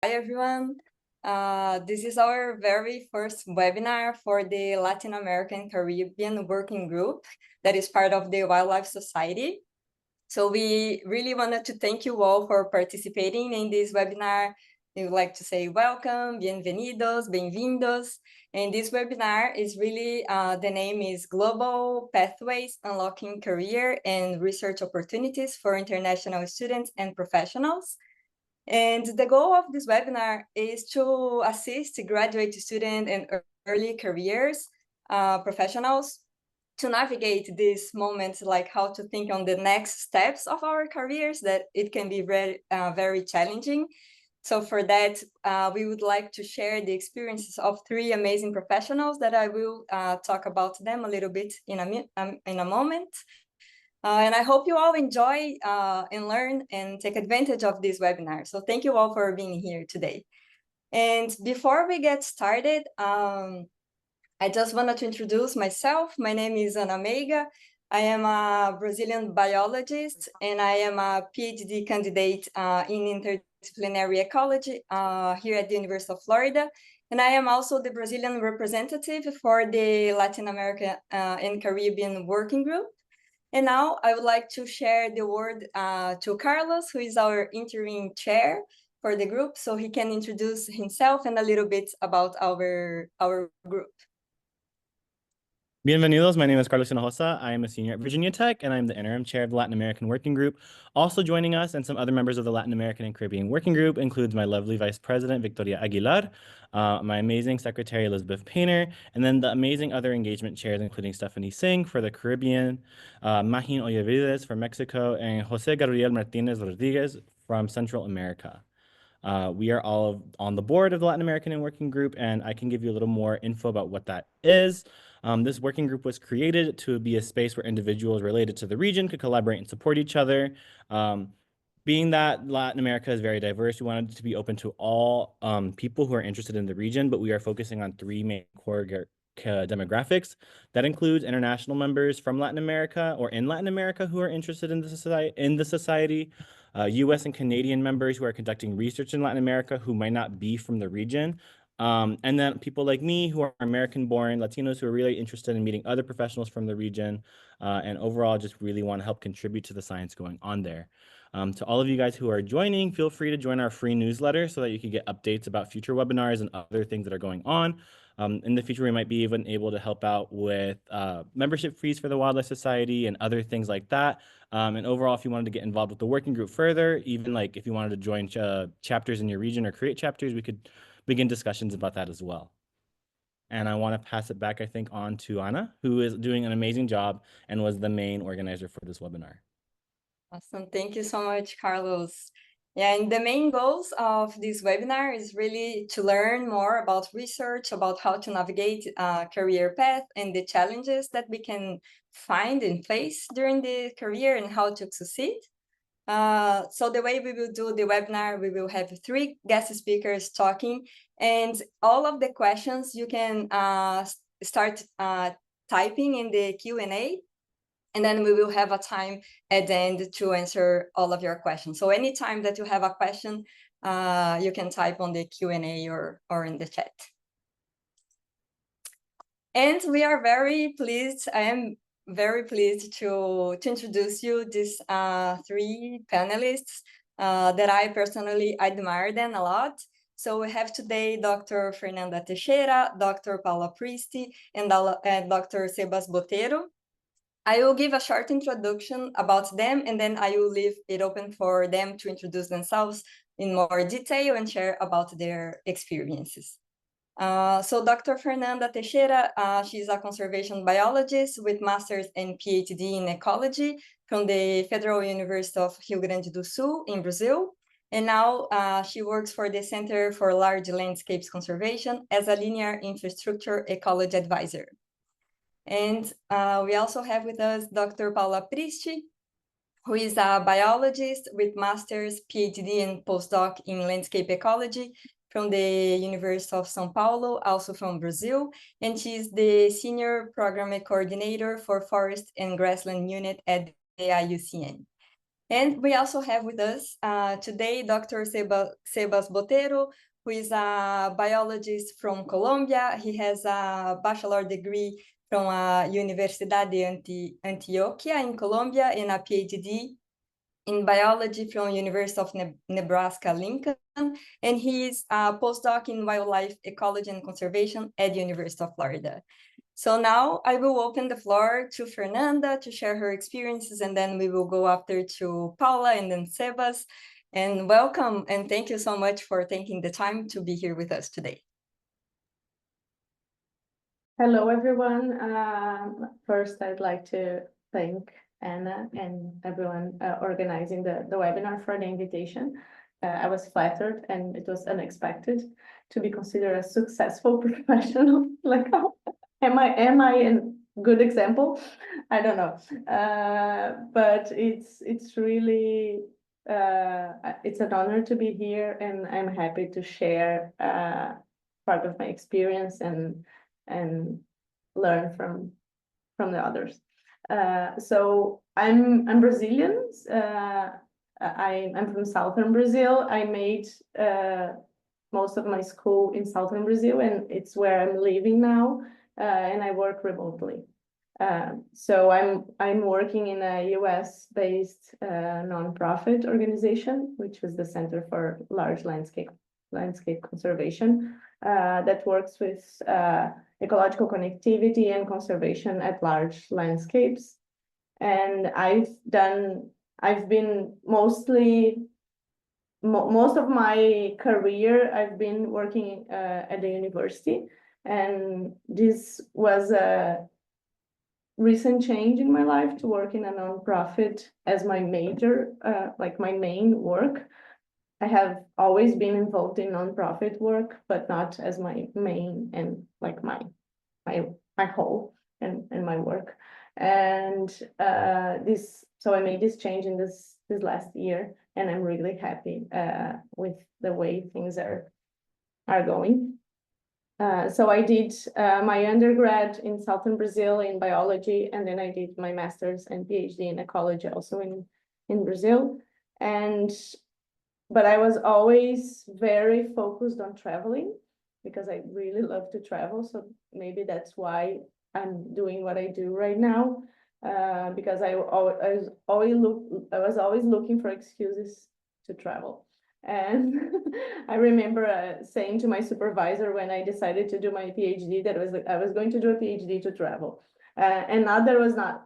everyone. This is our very first webinar for the Latin American Caribbean Working Group that is part of the Wildlife Society. So we really wanted to thank you all for participating in this webinar. We would like to say welcome, bienvenidos, bem-vindos. And this webinar is really, the name is Global Pathways Unlocking Career and Research Opportunities for International Students and Professionals. And the goal of this webinar is to assist graduate students and early careers professionals to navigate these moments, like how to think on the next steps of our careers, that it can be very challenging. So for that, we would like to share the experiences of three amazing professionals that I will talk about them a little bit in a moment. And I hope you all enjoy and learn and take advantage of this webinar. So thank you all for being here today. And before we get started, I just wanted to introduce myself. My name is Ana Meiga. I am a Brazilian biologist, and I am a PhD candidate in interdisciplinary ecology here at the University of Florida. And I am also the Brazilian representative for the Latin America and Caribbean Working Group. And now I would like to share the word to Carlos, who is our interim chair for the group, so he can introduce himself and a little bit about our group. Bienvenidos, my name is Carlos Hinojosa. I am a senior at Virginia Tech, and I'm the interim chair of the Latin American Working Group. Also joining us and some other members of the Latin American and Caribbean Working Group includes my lovely Vice President, Victoria Aguilar, my amazing Secretary, Elizabeth Painter, and then the amazing other engagement chairs, including Stephanie Singh for the Caribbean, Mahin Oyevides for Mexico, and Jose Gabriel Martinez Rodriguez from Central America. We are all on the board of the Latin American and Working Group, and I can give you a little more info about what that is. This working group was created to be a space where individuals related to the region could collaborate and support each other. Being that Latin America is very diverse, we wanted it to be open to all people who are interested in the region, but we are focusing on three main core demographics. That includes international members from Latin America or in Latin America who are interested in the society, US and Canadian members who are conducting research in Latin America who might not be from the region, and then people like me who are American-born Latinos who are really interested in meeting other professionals from the region, and overall just really want to help contribute to the science going on there. To all of you guys who are joining, feel free to join our free newsletter so that you can get updates about future webinars and other things that are going on. In the future, we might be even able to help out with membership fees for the Wildlife Society and other things like that. And overall, if you wanted to get involved with the working group further, even like if you wanted to join chapters in your region or create chapters, we could begin discussions about that as well. And I want to pass it back, I think, on to Ana, who is doing an amazing job and was the main organizer for this webinar. Awesome. Thank you so much, Carlos. Yeah, and the main goals of this webinar is really to learn more about research, about how to navigate career path and the challenges that we can find and face during the career and how to succeed. So the way we will do the webinar, we will have three guest speakers talking, and all of the questions you can start typing in the Q&A, and then we will have a time at the end to answer all of your questions. So anytime that you have a question, you can type on the Q&A or in the chat. And we are very pleased, I am very pleased to introduce you these three panelists that I personally admire them a lot. So we have today Dr. Fernanda Teixeira, Dr. Paula Priesti, and Dr. Sebas Boteiro. I will give a short introduction about them, and then I will leave it open for them to introduce themselves in more detail and share about their experiences. So Dr. Fernanda Teixeira, she's a conservation biologist with master's and PhD in ecology from the Federal University of Rio Grande do Sul in Brazil. And now she works for the Center for Large Landscapes Conservation as a linear infrastructure ecology advisor. And we also have with us Dr. Paula Priesti, who is a biologist with master's, PhD, and postdoc in landscape ecology from the University of São Paulo, also from Brazil. And she's the senior program coordinator for Forest and Grassland Unit at the IUCN. And we also have with us today Dr. Sebas Botero, who is a biologist from Colombia. He has a bachelor degree from Universidad de Antioquia in Colombia and a PhD in biology from University of Nebraska-Lincoln. And he is a postdoc in wildlife ecology and conservation at the University of Florida. So now I will open the floor to Fernanda to share her experiences, and then we will go after to Paula and then Sebas. And welcome, and thank you so much for taking the time to be here with us today. Hello, everyone. First, I'd like to thank Anna and everyone organizing the webinar for the invitation. I was flattered, and it was unexpected to be considered a successful professional. Like, am I a good example? I don't know. But it's really it's an honor to be here, and I'm happy to share part of my experience and learn from the others. So I'm Brazilian. I'm from southern Brazil. I made most of my school in southern Brazil, and it's where I'm living now, and I work remotely. So I'm working in a US-based nonprofit organization, which is the Center for Large Landscape Conservation, that works with ecological connectivity and conservation at large landscapes. And I've been mostly most of my career, I've been working at the university, and this was a recent change in my life to work in a nonprofit as my major, like my main work. I have always been involved in nonprofit work, but not as my main and like my whole and my work. And so I made this change in this last year, and I'm really happy with the way things are going. So I did my undergrad in southern Brazil in biology, and then I did my master's and PhD in ecology also in Brazil. But I was always very focused on traveling because I really love to travel. So maybe that's why I'm doing what I do right now, because I was always looking for excuses to travel. And I remember saying to my supervisor when I decided to do my PhD that I was going to do a PhD to travel. And not that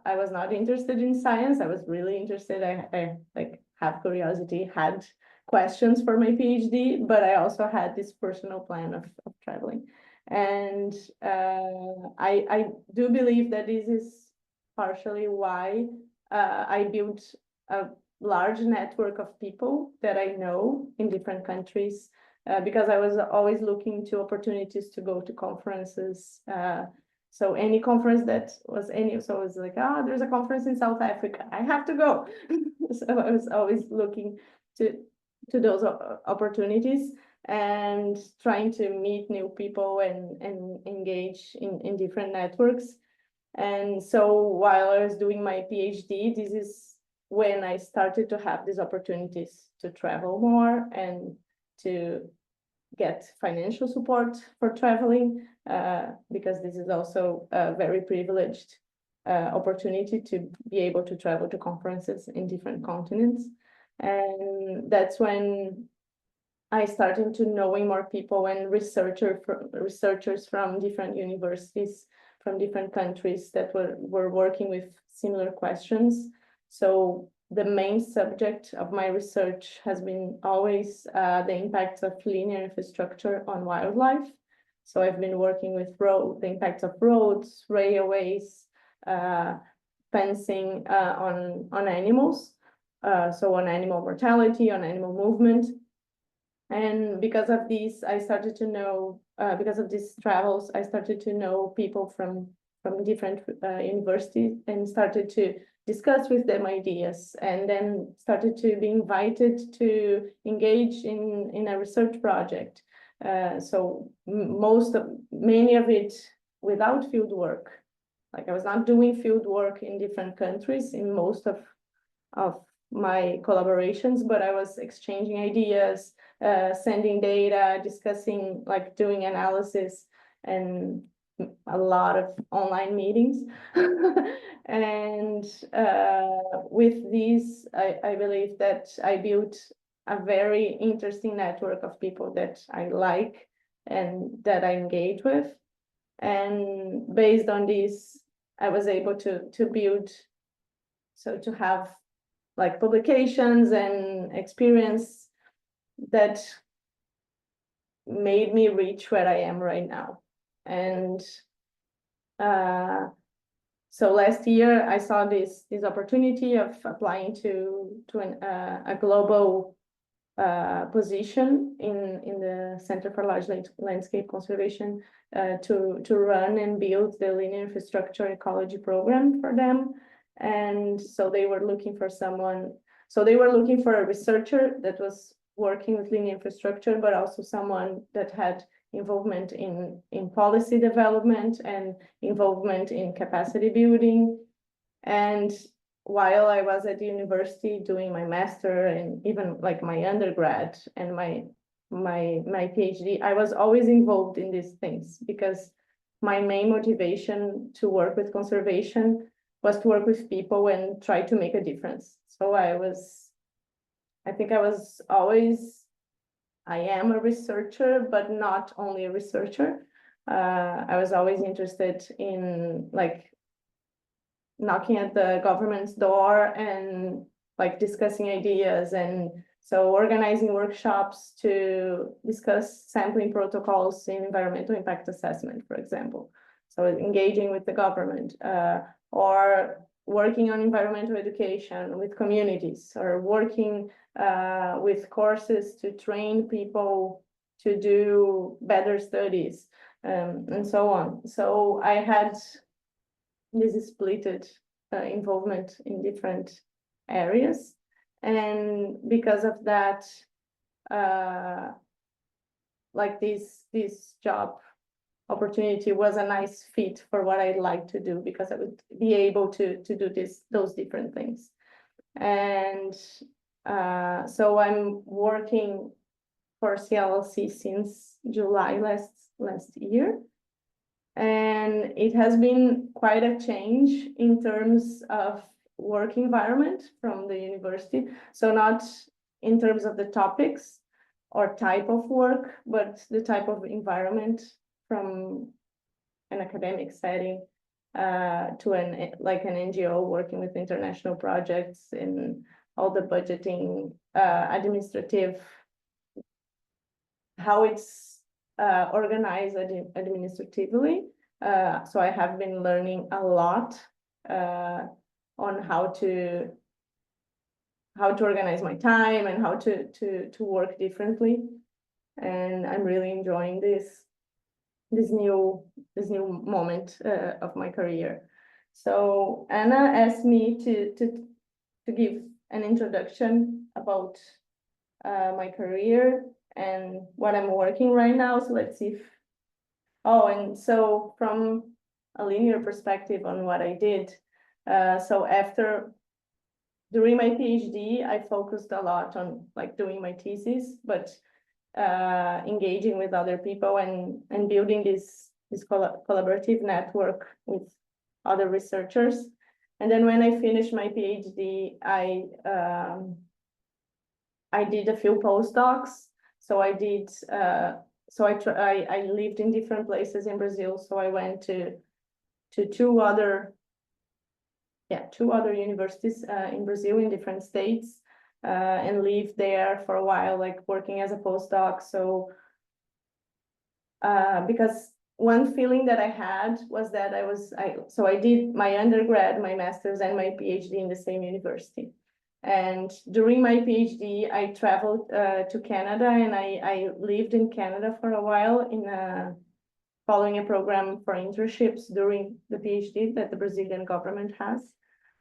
I was not interested in science. I was really interested. I like have curiosity, had questions for my PhD, but I also had this personal plan of traveling. And I do believe that this is partially why I built a large network of people that I know in different countries, because I was always looking to opportunities to go to conferences. So any conference that was so it was like, there's a conference in South Africa, I have to go. So I was always looking to those opportunities and trying to meet new people and engage in different networks. And so while I was doing my PhD, this is when I started to have these opportunities to travel more and to get financial support for traveling, because this is also a very privileged opportunity to be able to travel to conferences in different continents. And that's when I started to knowing more people and researchers from different universities, from different countries that were working with similar questions. So the main subject of my research has been always the impacts of linear infrastructure on wildlife. So I've been working with the impacts of roads, railways, fencing on animals. So on animal mortality, on animal movement. And because of these, I started to know, because of these travels, I started to know people from different universities and started to discuss with them ideas, and then started to be invited to engage in a research project. So many of it without field work. Like I was not doing field work in different countries in most of my collaborations, but I was exchanging ideas, sending data, discussing, like doing analysis, and a lot of online meetings. And with these, I believe that I built a very interesting network of people that I like and that I engage with. And based on this, I was able to build, so to have like publications and experience that made me reach where I am right now. And so last year I saw this opportunity of applying to a global position in the Center for Large Landscape Conservation to run and build the linear infrastructure ecology program for them. And so they were looking for someone, so they were looking for a researcher that was working with linear infrastructure, but also someone that had involvement in policy development and involvement in capacity building. And while I was at the university doing my master and even like my undergrad and my PhD, I was always involved in these things because my main motivation to work with conservation was to work with people and try to make a difference. So I think I am a researcher, but not only a researcher. I was always interested in like knocking at the government's door and like discussing ideas, and so organizing workshops to discuss sampling protocols in environmental impact assessment, for example. So engaging with the government, or working on environmental education with communities, or working with courses to train people to do better studies, and so on. So I had this splitted involvement in different areas. And because of that, like this job opportunity was a nice fit for what I'd like to do, because I would be able to do those different things. And so I'm working for CLLC since July last year. And it has been quite a change in terms of work environment from the university. So not in terms of the topics or type of work, but the type of environment from an academic setting to an NGO working with international projects and all the budgeting, administrative, how it's organized administratively. So I have been learning a lot on how to organize my time and how to work differently. And I'm really enjoying this new moment of my career. So Anna asked me to give an introduction about my career and what I'm working right now. So let's see if, and so from a linear perspective on what I did. So during my PhD, I focused a lot on like doing my thesis, but engaging with other people and building this collaborative network with other researchers. And then when I finished my PhD, I did a few postdocs. So I did, I lived in different places in Brazil. So I went to two other universities in Brazil in different states, and lived there for a while, like working as a postdoc. So because one feeling that I had was that I did my undergrad, my master's, and my PhD in the same university. And during my PhD, I traveled to Canada, and I lived in Canada for a while following a program for internships during the PhD that the Brazilian government has.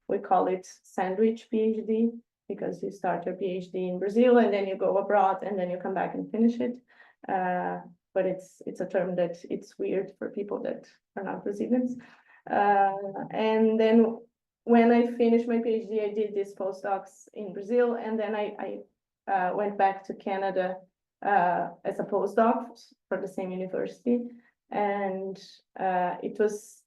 We call it sandwich PhD, because you start your PhD in Brazil and then you go abroad and then you come back and finish it. But it's a term that it's weird for people that are not Brazilians. And then when I finished my PhD, I did these postdocs in Brazil, and then I went back to Canada as a postdoc for the same university. And it was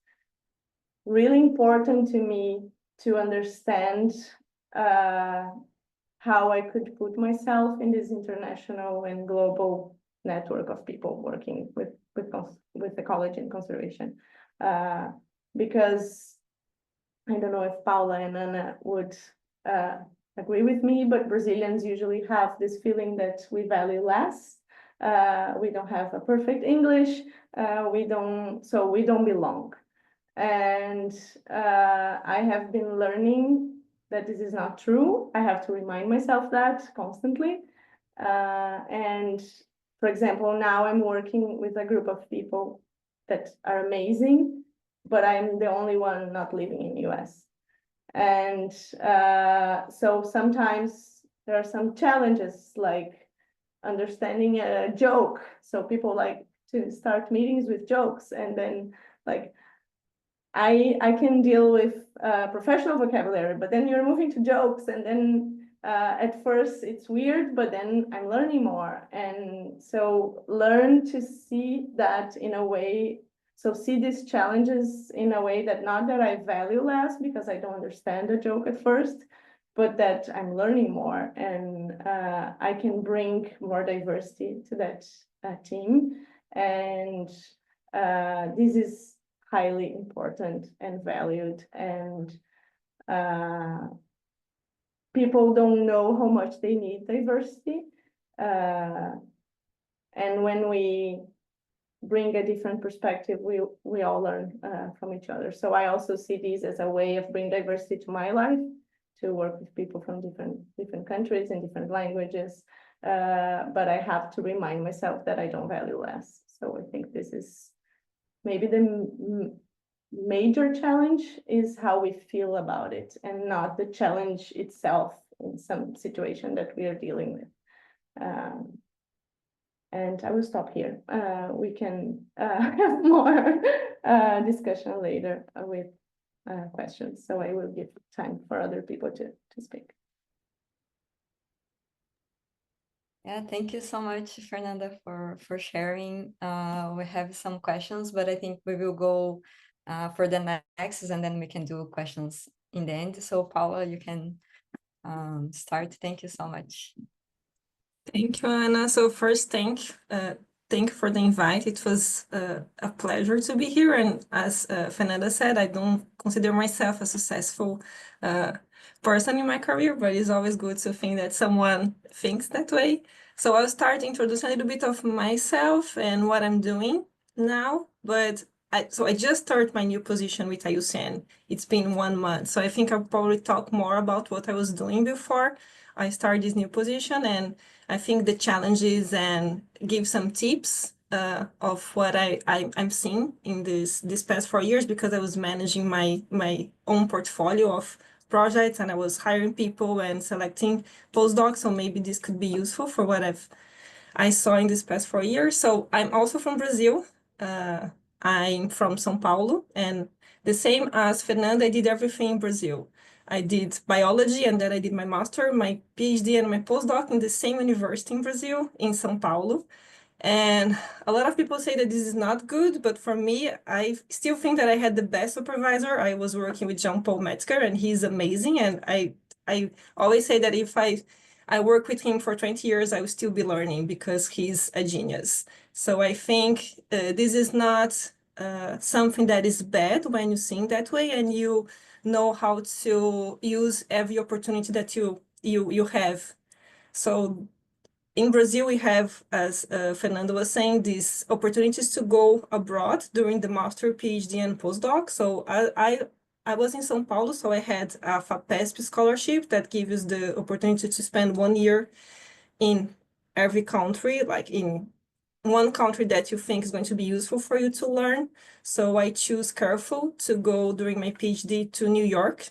really important to me to understand how I could put myself in this international and global network of people working with ecology and conservation. Because I don't know if Paula and Ana would agree with me, but Brazilians usually have this feeling that we value less. We don't have a perfect English. We don't belong. And I have been learning that this is not true. I have to remind myself that constantly. And for example, now I'm working with a group of people that are amazing, but I'm the only one not living in the US. And so sometimes there are some challenges, like understanding a joke. So people like to start meetings with jokes, and then like I can deal with professional vocabulary, but then you're moving to jokes, and then at first it's weird, but then I'm learning more. And so learn to see that in a way, so see these challenges in a way that not that I value less because I don't understand the joke at first, but that I'm learning more, and I can bring more diversity to that team. And this is highly important and valued, and people don't know how much they need diversity. And when we bring a different perspective, we all learn from each other. So I also see this as a way of bringing diversity to my life, to work with people from different countries and different languages. But I have to remind myself that I don't value less. So I think this is maybe the major challenge is how we feel about it, and not the challenge itself in some situation that we are dealing with. And I will stop here. We can have more discussion later with questions. So I will give time for other people to speak. Yeah, thank you so much, Fernanda, for sharing. We have some questions, but I think we will go for the next, and then we can do questions in the end. So Paula, you can start. Thank you so much. Thank you, Ana. So first, thank you for the invite. It was a pleasure to be here. And as Fernanda said, I don't consider myself a successful person in my career, but it's always good to think that someone thinks that way. So I'll start introducing a little bit of myself and what I'm doing now. But I just started my new position with IUCN. It's been 1 month. So I think I'll probably talk more about what I was doing before I started this new position, and I think the challenges and give some tips of what I'm seeing in this past 4 years, because I was managing my own portfolio of projects, and I was hiring people and selecting postdocs. So maybe this could be useful for what I saw in this past 4 years. So I'm also from Brazil. I'm from São Paulo, and the same as Fernanda, I did everything in Brazil. I did biology, and then I did my master, my PhD, and my postdoc in the same university in Brazil, in São Paulo. And a lot of people say that this is not good, but for me, I still think that I had the best supervisor. I was working with Jean-Paul Metzger, and he's amazing. And I always say that if I work with him for 20 years, I will still be learning, because he's a genius. So I think this is not something that is bad when you think that way, and you know how to use every opportunity that you have. So in Brazil, we have, as Fernando was saying, these opportunities to go abroad during the master, PhD, and postdoc. So I was in São Paulo, so I had a FAPESP scholarship that gives the opportunity to spend 1 year in every country, like in one country that you think is going to be useful for you to learn. So I choose careful to go during my PhD to New York,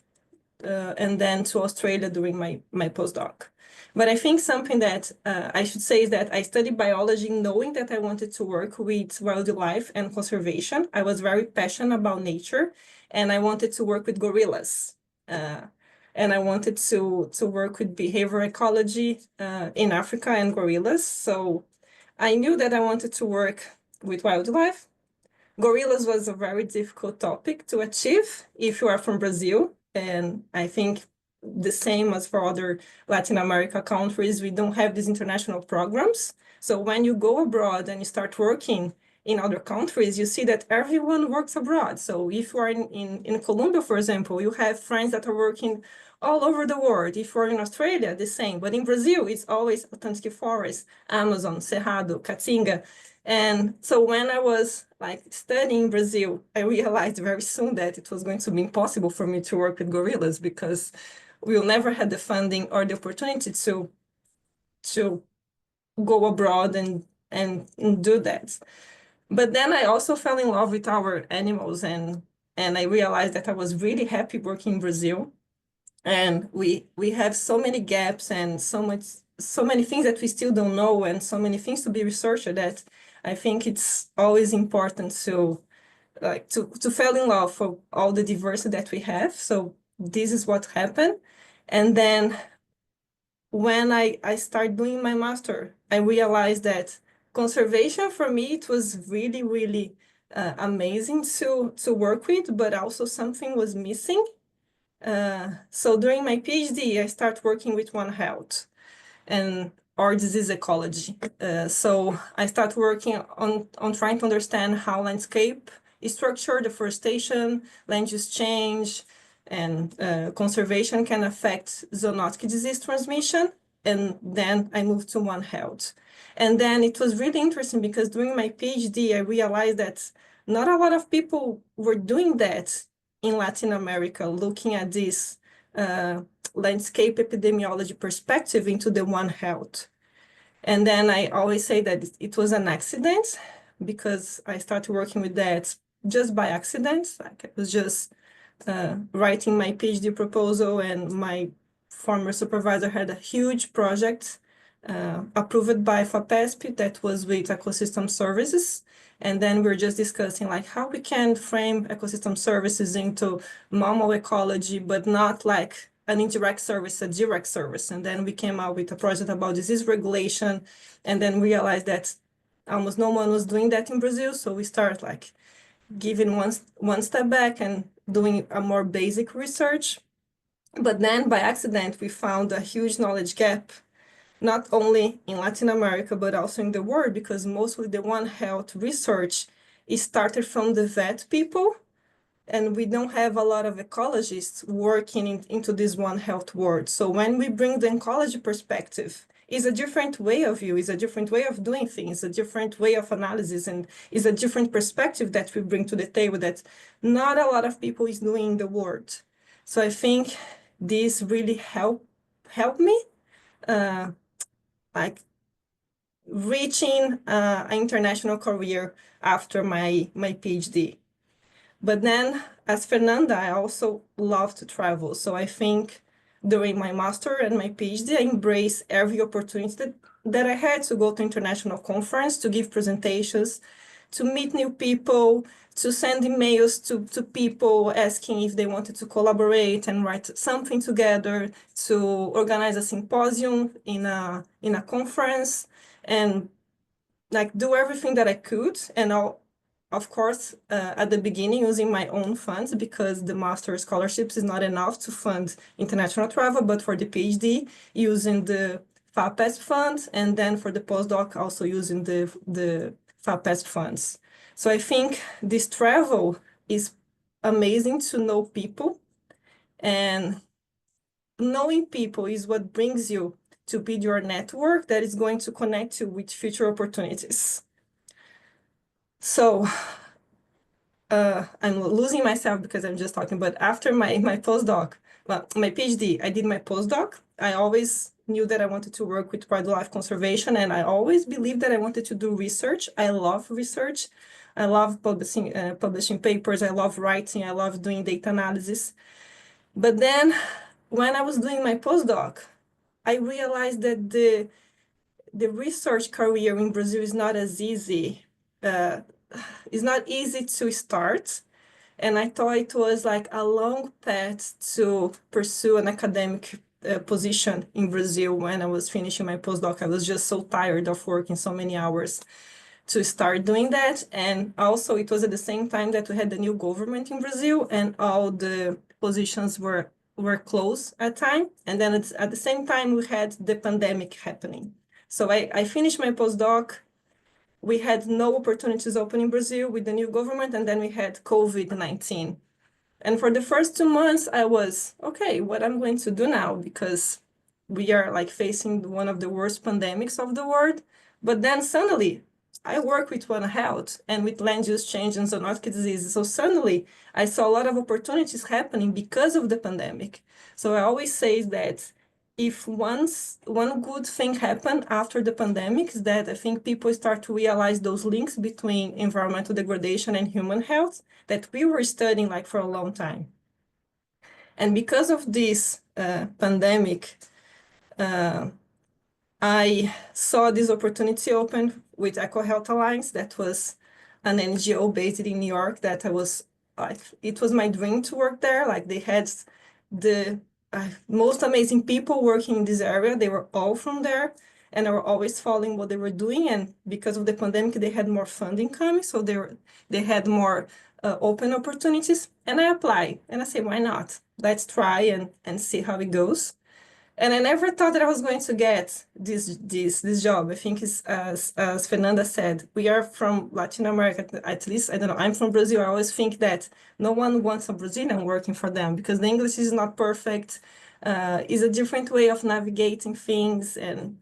and then to Australia during my postdoc. But I think something that I should say is that I studied biology knowing that I wanted to work with wildlife and conservation. I was very passionate about nature, and I wanted to work with gorillas. and I wanted to work with behavioral ecology in Africa and gorillas. So I knew that I wanted to work with wildlife. Gorillas was a very difficult topic to achieve if you are from Brazil. And I think the same as for other Latin America countries, we don't have these international programs. So when you go abroad and you start working in other countries, you see that everyone works abroad. So if you are in Colombia, for example, you have friends that are working all over the world. If you're in Australia, the same. But in Brazil, it's always authentic forest, Amazon, Cerrado, Caatinga. And so when I was like studying in Brazil, I realized very soon that it was going to be impossible for me to work with gorillas because we'll never had the funding or the opportunity to go abroad and do that. But then I also fell in love with our animals and I realized that I was really happy working in Brazil. And we have so many gaps and so many things that we still don't know and so many things to be researched that I think it's always important to fall in love for all the diversity that we have. So this is what happened. And then when I started doing my master, I realized that conservation for me, it was really, really amazing to work with, but also something was missing. So during my PhD, I started working with One Health and or disease ecology. So I started working on trying to understand how landscape is structured, deforestation, land use change, and conservation can affect zoonotic disease transmission. And then I moved to One Health. And then it was really interesting because during my PhD, I realized that not a lot of people were doing that in Latin America, looking at this landscape epidemiology perspective into the One Health. And then I always say that it was an accident because I started working with that just by accident. Like I was just writing my PhD proposal and my former supervisor had a huge project approved by FAPESP that was with ecosystem services. And then we're just discussing like how we can frame ecosystem services into mammal ecology, but not like an indirect service, a direct service. And then we came out with a project about disease regulation and then realized that almost no one was doing that in Brazil. So we started like giving one step back and doing a more basic research. But then by accident, we found a huge knowledge gap, not only in Latin America, but also in the world, because mostly the One Health research is started from the vet people, and we don't have a lot of ecologists working into this One Health world. So when we bring the ecology perspective, is a different way of view, is a different way of doing things, a different way of analysis, and is a different perspective that we bring to the table that not a lot of people is doing in the world. So I think this really helped me like reaching an international career after my PhD. But then as Fernanda, I also love to travel. So I think during my master and my PhD, I embrace every opportunity that I had to go to international conference, to give presentations, to meet new people, to send emails to people asking if they wanted to collaborate and write something together, to organize a symposium in a conference, and like do everything that I could. And of course, at the beginning, using my own funds because the master scholarships is not enough to fund international travel, but for the PhD, using the FAPESP funds, and then for the postdoc, also using the FAPESP funds. So I think this travel is amazing to know people, and knowing people is what brings you to build your network that is going to connect you with future opportunities. So I'm losing myself because I'm just talking, but after my postdoc, well, my PhD, I did my postdoc. I always knew that I wanted to work with wildlife conservation, and I always believed that I wanted to do research. I love research. I love publishing papers. I love writing. I love doing data analysis. But then when I was doing my postdoc, I realized that the research career in Brazil is not as easy. It's not easy to start. And I thought it was like a long path to pursue an academic position in Brazil when I was finishing my postdoc. I was just so tired of working so many hours to start doing that. And also it was at the same time that we had the new government in Brazil and all the positions were closed at time. And then at the same time we had the pandemic happening. So I finished my postdoc. We had no opportunities open in Brazil with the new government, and then we had COVID-19. And for the first 2 months, I was, okay, what I'm going to do now? Because we are like facing one of the worst pandemics of the world. But then suddenly, I work with One Health and with land use change and zoonotic diseases. So suddenly, I saw a lot of opportunities happening because of the pandemic. So I always say that if one good thing happened after the pandemic is that I think people start to realize those links between environmental degradation and human health that we were studying like for a long time. And because of this pandemic, I saw this opportunity open with EcoHealth Alliance. That was an NGO based in New York that I was like, it was my dream to work there. Like they had the most amazing people working in this area. They were all from there and I were always following what they were doing. And because of the pandemic, they had more funding coming. So they had more open opportunities. And I applied and I said, why not? Let's try and see how it goes. And I never thought that I was going to get this job. I think it's, as Fernanda said, we are from Latin America, at least, I don't know, I'm from Brazil. I always think that no one wants a Brazilian working for them because the English is not perfect. It's a different way of navigating things. And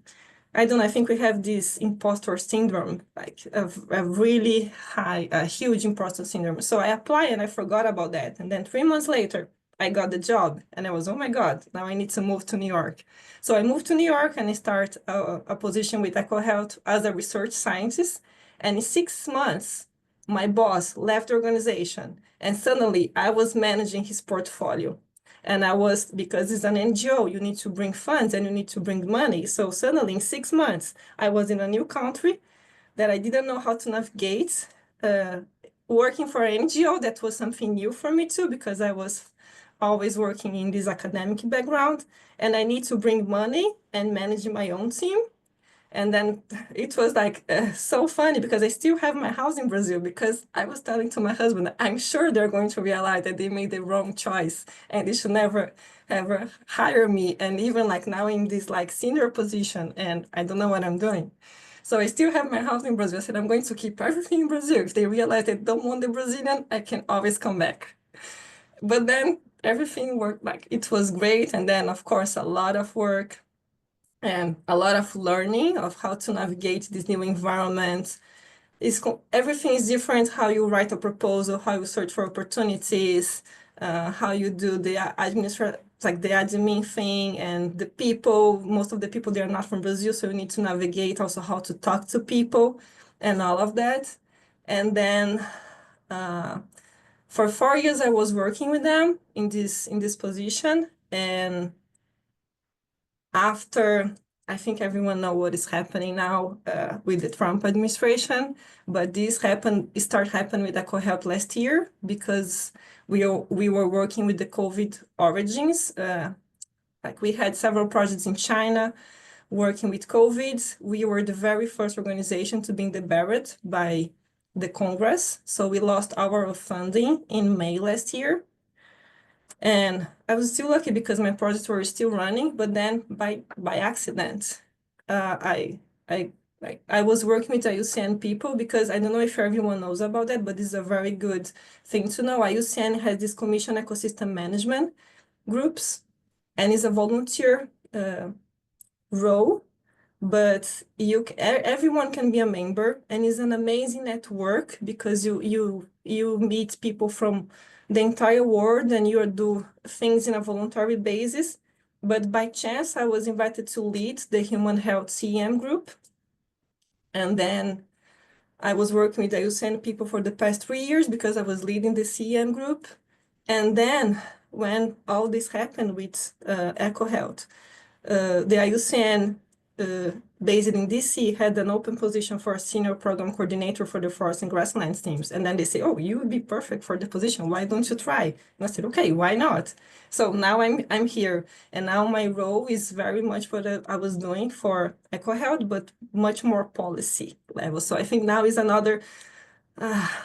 I don't know, I think we have this imposter syndrome, like a really high, a huge imposter syndrome. So I applied and I forgot about that. And then 3 months later, I got the job and I was, oh my God, now I need to move to New York. So I moved to New York and I start a position with EcoHealth as a research scientist. And in 6 months, my boss left the organization and suddenly I was managing his portfolio. And I was, because it's an NGO, you need to bring funds and you need to bring money. So suddenly in 6 months, I was in a new country that I didn't know how to navigate. Working for an NGO, that was something new for me too, because I was always working in this academic background and I need to bring money and manage my own team. And then it was like so funny because I still have my house in Brazil because I was telling to my husband, I'm sure they're going to realize that they made the wrong choice and they should never ever hire me. And even like now in this like senior position and I don't know what I'm doing. So I still have my house in Brazil. I said, I'm going to keep everything in Brazil. If they realize they don't want the Brazilian, I can always come back. But then everything worked, like it was great. And then of course, a lot of work and a lot of learning of how to navigate this new environment. Everything is different, how you write a proposal, how you search for opportunities, how you do the like the admin thing and the people, most of the people, they are not from Brazil, so you need to navigate also how to talk to people and all of that. And then for 4 years, I was working with them in this position. And after, I think everyone knows what is happening now with the Trump administration, but this started happening with EcoHealth last year because we were working with the COVID origins. Like we had several projects in China working with COVID. We were the very first organization to be debarred by the Congress. So we lost our funding in May last year. And I was still lucky because my projects were still running, but then by accident, I was working with IUCN people because I don't know if everyone knows about that, but this is a very good thing to know. IUCN has this Commission Ecosystem Management groups, and it's a volunteer role, but everyone can be a member, and it's an amazing network because you meet people from the entire world and you do things in a voluntary basis. But by chance, I was invited to lead the Human Health CEM group. And then I was working with IUCN people for the past 3 years because I was leading the CEM group. And then when all this happened with EcoHealth, the IUCN based in DC had an open position for a senior program coordinator for the forest and grasslands teams. And then they say, oh, you would be perfect for the position. Why don't you try? And I said, okay, why not? So now I'm here. And now my role is very much what I was doing for EcoHealth, but much more policy level. So I think now is another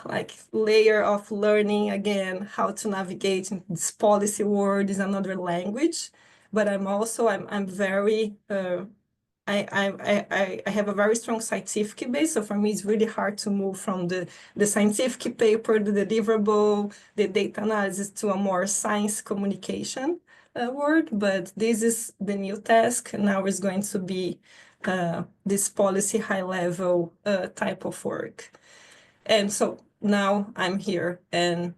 like layer of learning again, how to navigate in this policy world is another language. But I'm very, I have a very strong scientific base. So for me, it's really hard to move from the scientific paper, the deliverable, the data analysis to a more science communication word. But this is the new task. Now is going to be this policy high level type of work. And so now I'm here, and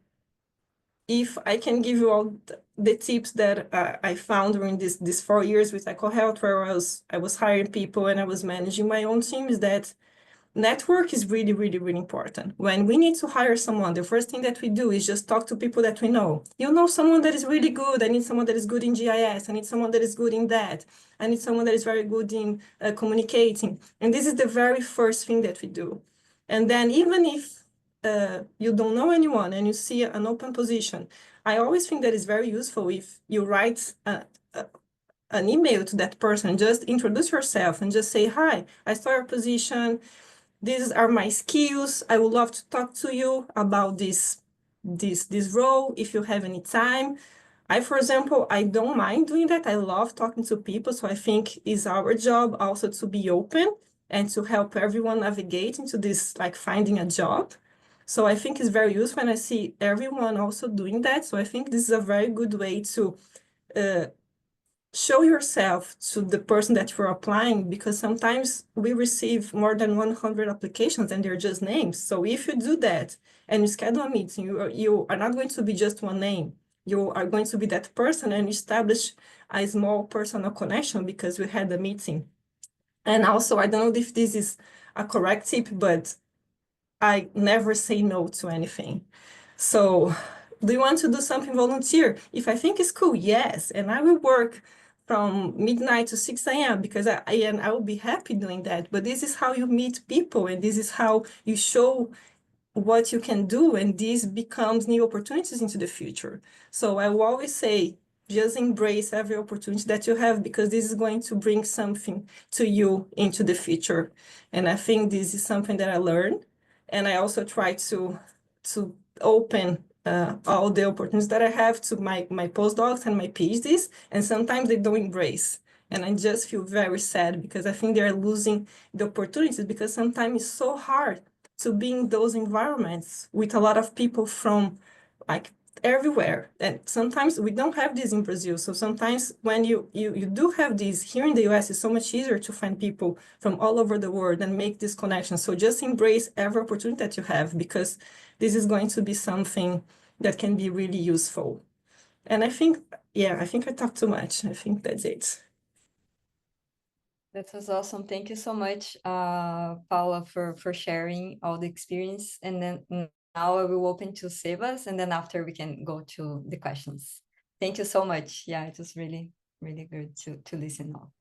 if I can give you all the tips that I found during these 4 years with EcoHealth, where I was hiring people and I was managing my own team, is that network is really, really, really important. When we need to hire someone, the first thing that we do is just talk to people that we know. You know someone that is really good. I need someone that is good in GIS. I need someone that is good in that. I need someone that is very good in communicating. And this is the very first thing that we do. And then even if you don't know anyone and you see an open position, I always think that it's very useful if you write an email to that person, just introduce yourself and just say, hi, I saw your position. These are my skills. I would love to talk to you about this role if you have any time. For example, I don't mind doing that. I love talking to people. So I think it's our job also to be open and to help everyone navigate into this, like finding a job. So I think it's very useful, and I see everyone also doing that. So I think this is a very good way to show yourself to the person that you're applying, because sometimes we receive more than 100 applications and they're just names. So if you do that and you schedule a meeting, you are not going to be just one name. You are going to be that person and establish a small personal connection because we had a meeting. And also, I don't know if this is a correct tip, but I never say no to anything. So do you want to do something volunteer? If I think it's cool, yes. And I will work from midnight to 6 a.m. because I will be happy doing that. But this is how you meet people, and this is how you show what you can do, and this becomes new opportunities into the future. So I will always say, just embrace every opportunity that you have, because this is going to bring something to you into the future. And I think this is something that I learned. And I also try to open all the opportunities that I have to my postdocs and my PhDs, and sometimes they don't embrace. And I just feel very sad because I think they're losing the opportunities, because sometimes it's so hard to be in those environments with a lot of people from like everywhere. And sometimes we don't have this in Brazil. So sometimes when you do have this here in the US, it's so much easier to find people from all over the world and make this connection. So just embrace every opportunity that you have, because this is going to be something that can be really useful. And I think, yeah, I think I talked too much. I think that's it. That was awesome. Thank you so much, Paula, for sharing all the experience. And then now I will open to Sebas, and then after we can go to the questions. Thank you so much. Yeah, it was really, really good to listen now.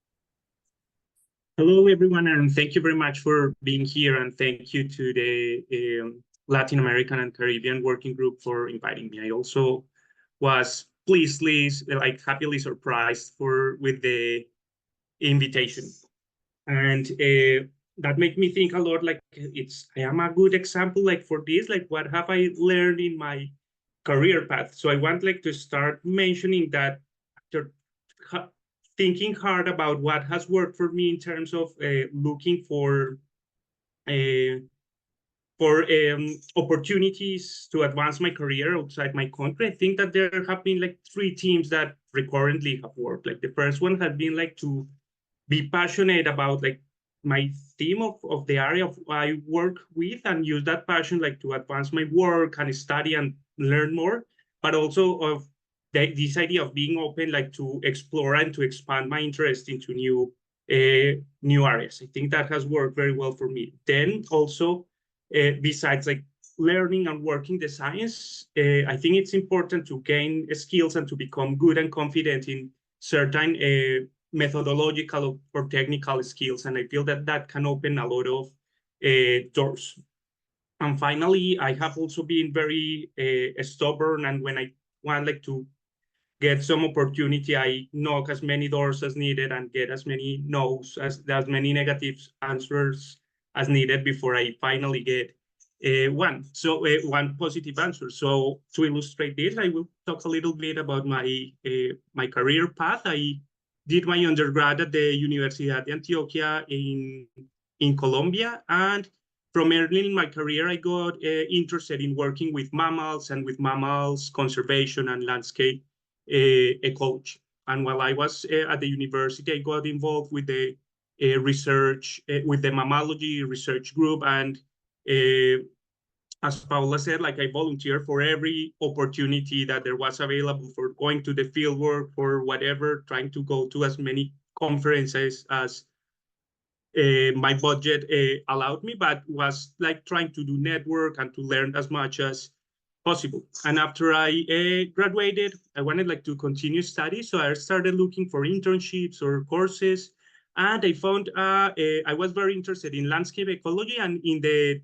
Hello, everyone, and thank you very much for being here. And thank you to the Latin American and Caribbean Working Group for inviting me. I also was like happily surprised with the invitation. And that made me think a lot, like I am a good example, like for this, like what have I learned in my career path? So I want like to start mentioning that after thinking hard about what has worked for me in terms of looking for opportunities to advance my career outside my country, I think that there have been like 3 themes that recurrently have worked. Like the first one has been like to be passionate about like my theme of the area I work with, and use that passion like to advance my work and study and learn more, but also of this idea of being open, like to explore and to expand my interest into new areas. I think that has worked very well for me. Then also, besides like learning and working the science, I think it's important to gain skills and to become good and confident in certain methodological or technical skills. And I feel that that can open a lot of doors. And finally, I have also been very stubborn, and when I want like to get some opportunity, I knock as many doors as needed and get as many no's, as many negative answers as needed before I finally get one. So one positive answer. So to illustrate this, I will talk a little bit about my career path. I did my undergrad at the Universidad de Antioquia in Colombia, and from early in my career, I got interested in working with mammals and with mammals conservation and landscape ecology. And while I was at the university, I got involved with the research, with the mammalogy research group. And as Paula said, like I volunteered for every opportunity that there was available, for going to the field work or whatever, trying to go to as many conferences as my budget allowed me, but was like trying to do network and to learn as much as possible. And after I graduated, I wanted like to continue study. So I started looking for internships or courses. And I found I was very interested in landscape ecology and in the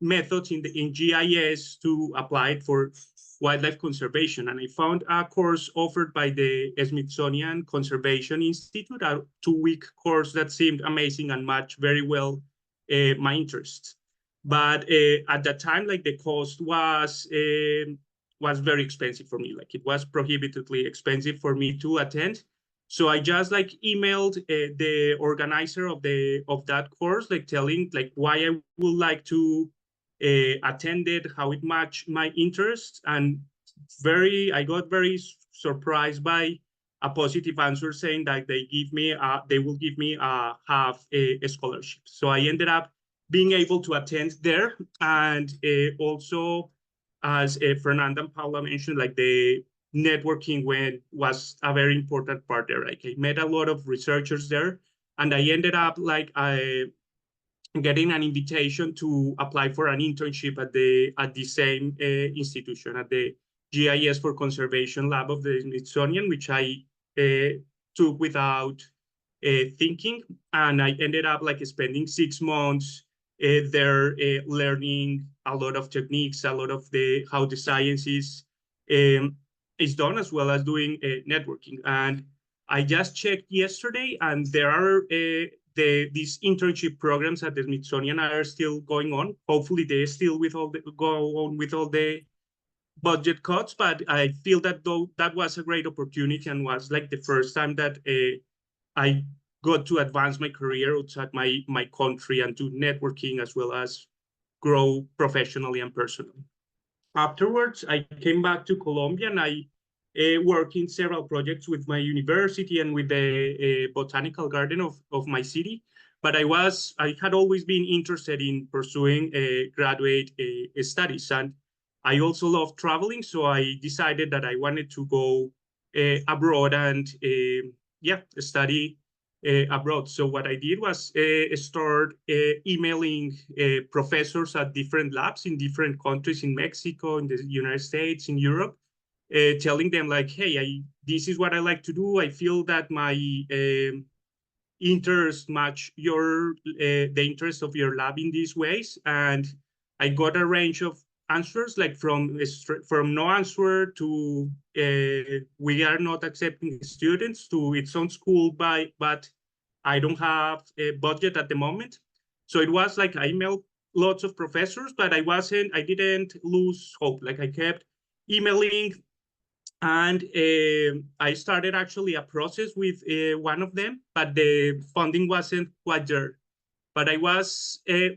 methods in GIS to apply it for wildlife conservation. And I found a course offered by the Smithsonian Conservation Institute, a 2-week course that seemed amazing and matched very well my interests. But at that time, like the cost was very expensive for me. Like it was prohibitively expensive for me to attend. So I just like emailed the organizer of that course, like telling like why I would like to attend it, how it matched my interests, and I got very surprised by a positive answer saying that they will give me half a scholarship. So I ended up being able to attend there, and also, as Fernanda and Paula mentioned, like the networking was a very important part there. Like I met a lot of researchers there, and I ended up like getting an invitation to apply for an internship at the same institution, at the GIS for Conservation Lab of the Smithsonian, which I took without thinking. And I ended up like spending 6 months there learning a lot of techniques, a lot of how the science is done, as well as doing networking. And I just checked yesterday, and there are these internship programs at the Smithsonian are still going on. Hopefully they still go on with all the budget cuts, but I feel that though that was a great opportunity and was like the first time that I got to advance my career outside my country and do networking as well as grow professionally and personally. Afterwards, I came back to Colombia, and I worked in several projects with my university and with the botanical garden of my city. But I had always been interested in pursuing graduate studies, and I also love traveling. So I decided that I wanted to go abroad and study abroad. So what I did was start emailing professors at different labs in different countries, in Mexico, in the United States, in Europe, telling them like, hey, this is what I like to do. I feel that my interests match the interest of your lab in these ways. And I got a range of answers, like from no answer to we are not accepting students, to it sounds cool, but I don't have a budget at the moment. So it was like I emailed lots of professors, but I didn't lose hope. Like I kept emailing, and I started actually a process with one of them, but the funding wasn't quite there. But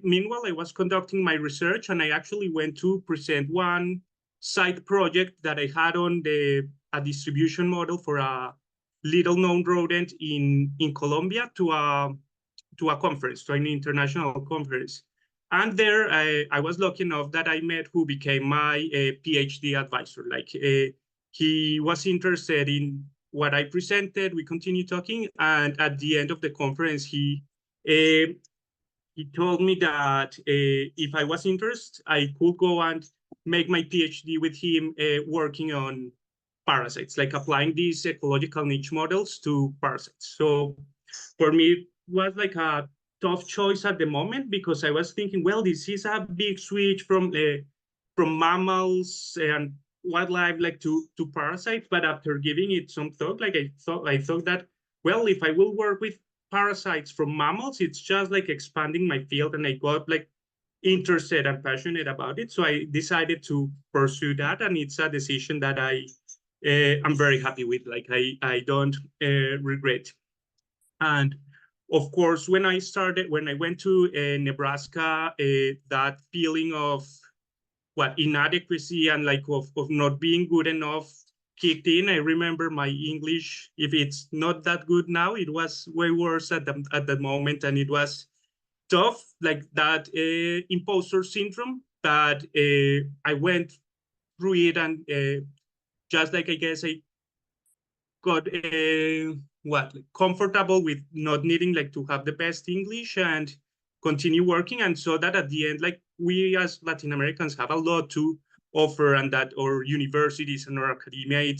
meanwhile, I was conducting my research, and I actually went to present one side project that I had on a distribution model for a little known rodent in Colombia to a conference, to an international conference. And there I was lucky enough that I met who became my PhD advisor. Like he was interested in what I presented. We continued talking, and at the end of the conference, he told me that if I was interested, I could go and make my PhD with him working on parasites, like applying these ecological niche models to parasites. So for me, it was like a tough choice at the moment because I was thinking, well, this is a big switch from mammals and wildlife like to parasites. But after giving it some thought, like I thought that, well, if I will work with parasites from mammals, it's just like expanding my field, and I got like interested and passionate about it. So I decided to pursue that, and it's a decision that I'm very happy with. Like I don't regret. And of course, when I went to Nebraska, that feeling of inadequacy and like of not being good enough kicked in. I remember my English, if it's not that good now, it was way worse at the moment, and it was tough, like that imposter syndrome. But I went through it, and just like I guess I got comfortable with not needing like to have the best English and continue working, and so that at the end, like we as Latin Americans have a lot to offer, and that our universities and our academia,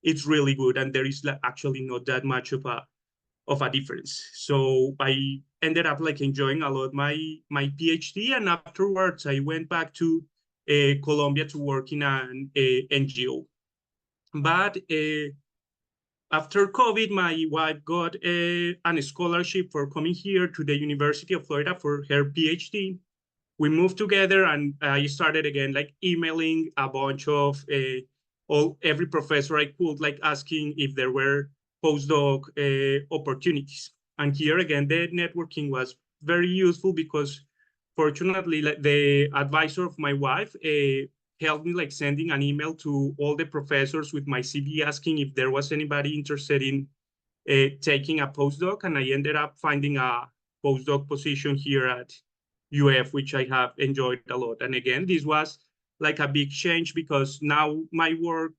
it's really good, and there is like actually not that much of a difference. So I ended up like enjoying a lot my PhD, and afterwards I went back to Colombia to work in an NGO. But after COVID, my wife got a scholarship for coming here to the University of Florida for her PhD. We moved together, and I started again like emailing a bunch of every professor I could, like asking if there were postdoc opportunities. And here again, the networking was very useful because fortunately, like the advisor of my wife helped me like sending an email to all the professors with my CV asking if there was anybody interested in taking a postdoc, and I ended up finding a postdoc position here at UF, which I have enjoyed a lot. And again, this was like a big change because now my work,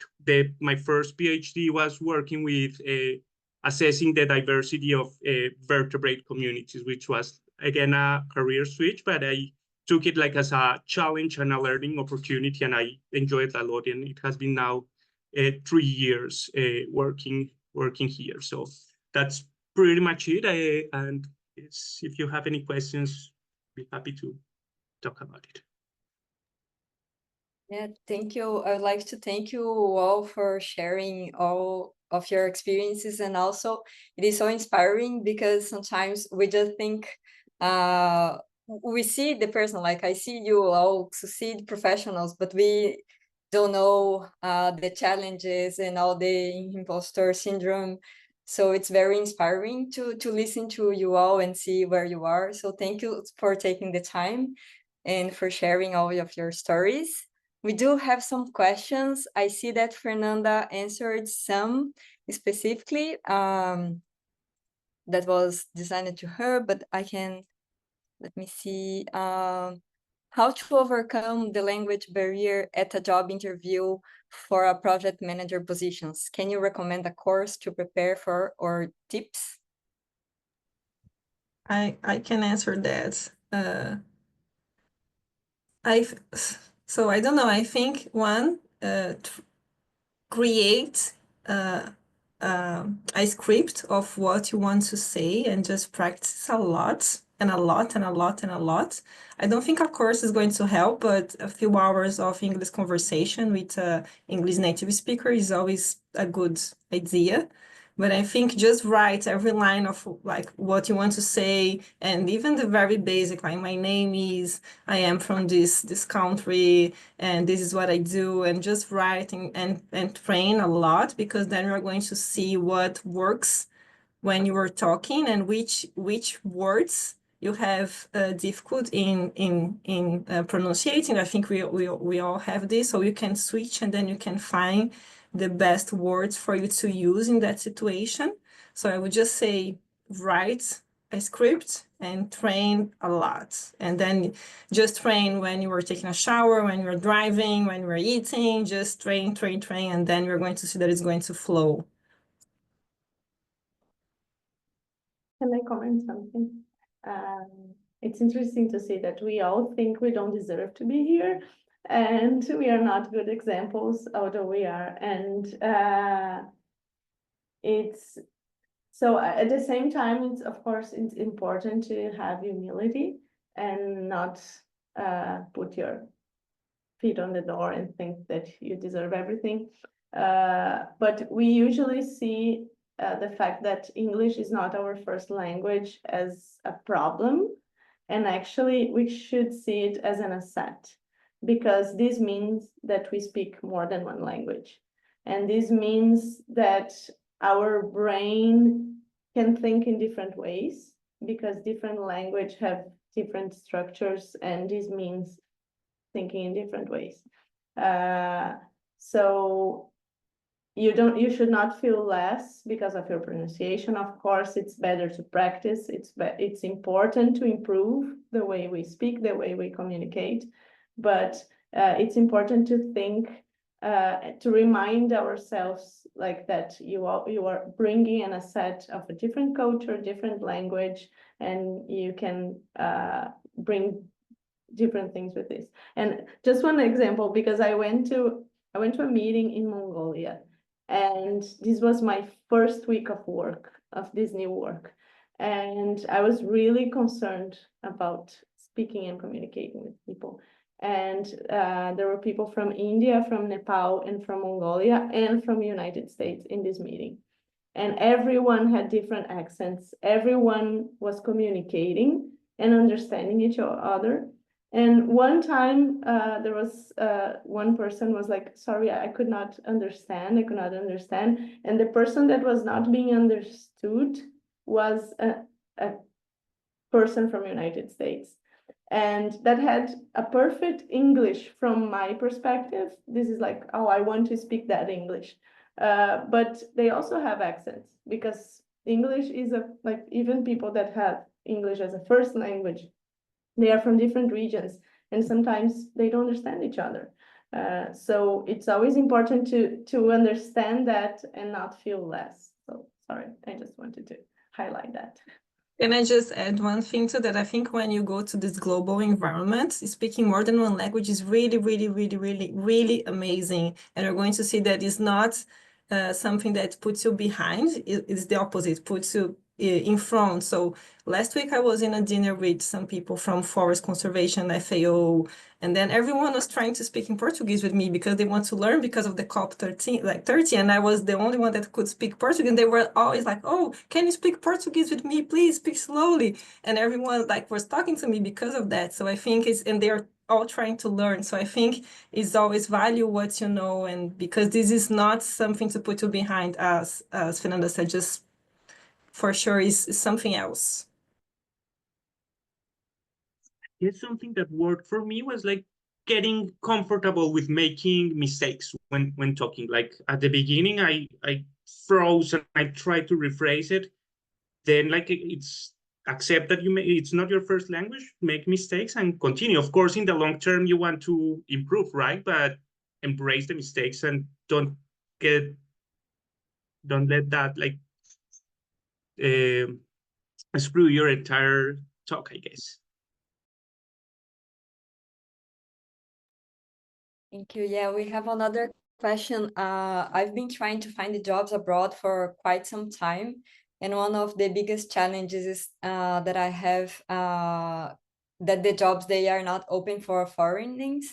my first PhD was working with assessing the diversity of vertebrate communities, which was again a career switch, but I took it like as a challenge and a learning opportunity, and I enjoyed it a lot. And it has been now 3 years working here. So that's pretty much it. And if you have any questions, be happy to talk about it. Yeah, thank you. I would like to thank you all for sharing all of your experiences, and also it is so inspiring because sometimes we just think we see the person, like I see you all succeed professionals, but we don't know the challenges and all the imposter syndrome. So it's very inspiring to listen to you all and see where you are. So thank you for taking the time and for sharing all of your stories. We do have some questions. I see that Fernanda answered some specifically that was designed to her, but I can, let me see. How to overcome the language barrier at a job interview for a project manager positions. Can you recommend a course to prepare for or tips? I can answer that. So I don't know. I think one, create a script of what you want to say and just practice a lot and a lot and a lot and a lot. I don't think a course is going to help, but a few hours of English conversation with an English native speaker is always a good idea. But I think just write every line of like what you want to say, and even the very basic, like my name is, I am from this country, and this is what I do, and just write and train a lot, because then you're going to see what works when you are talking and which words you have difficult in pronunciating. I think we all have this, so you can switch and then you can find the best words for you to use in that situation. So I would just say write a script and train a lot, and then just train when you are taking a shower, when you're driving, when you're eating. Just train, and then you're going to see that it's going to flow. Can I comment something? It's interesting to see that we all think we don't deserve to be here. and we are not good examples, although we are. And it's so at the same time, it's of course it's important to have humility and not put your feet on the door and think that you deserve everything. But we usually see the fact that English is not our first language as a problem. And actually, we should see it as an asset, because this means that we speak more than one language. And this means that our brain can think in different ways, because different language have different structures, and this means thinking in different ways. So you should not feel less because of your pronunciation. Of course, it's better to practice. It's important to improve the way we speak, the way we communicate, but it's important to think, to remind ourselves like that you are bringing an asset of a different culture, different language, and you can bring different things with this. And just one example, because I went to a meeting in Mongolia, and this was my first week of work, of this new work. And I was really concerned about speaking and communicating with people. And there were people from India, from Nepal, and from Mongolia, and from the United States in this meeting. And everyone had different accents. Everyone was communicating and understanding each other. And one time there was one person was like, sorry, I could not understand. And the person that was not being understood was a person from the United States. And that had a perfect English from my perspective. This is like, oh, I want to speak that English. But they also have accents, because English is like, even people that have English as a first language, they are from different regions, and sometimes they don't understand each other. So it's always important to understand that and not feel less. So sorry, I just wanted to highlight that. Can I just add one thing to that? I think when you go to this global environment, speaking more than one language is really, really, really, really, really amazing. And you're going to see that it's not something that puts you behind. It's the opposite, puts you in front. So last week I was in a dinner with some people from Forest Conservation, FAO, and then everyone was trying to speak in Portuguese with me because they want to learn because of the COP30, and I was the only one that could speak Portuguese. And they were always like, oh, can you speak Portuguese with me? Please speak slowly. And everyone like was talking to me because of that. So I think and they're all trying to learn. So I think it's always value what you know, and because this is not something to put you behind, as Fernanda said, just for sure is something else. It's something that worked for me was like getting comfortable with making mistakes when talking. Like at the beginning, I froze and I tried to rephrase it. Then like it's accept that it's not your first language, make mistakes and continue. Of course, in the long term, you want to improve, right? But embrace the mistakes and don't let that like screw your entire talk, I guess. Thank you. Yeah, we have another question. I've been trying to find the jobs abroad for quite some time. And one of the biggest challenges is that I have that the jobs, they are not open for foreigners.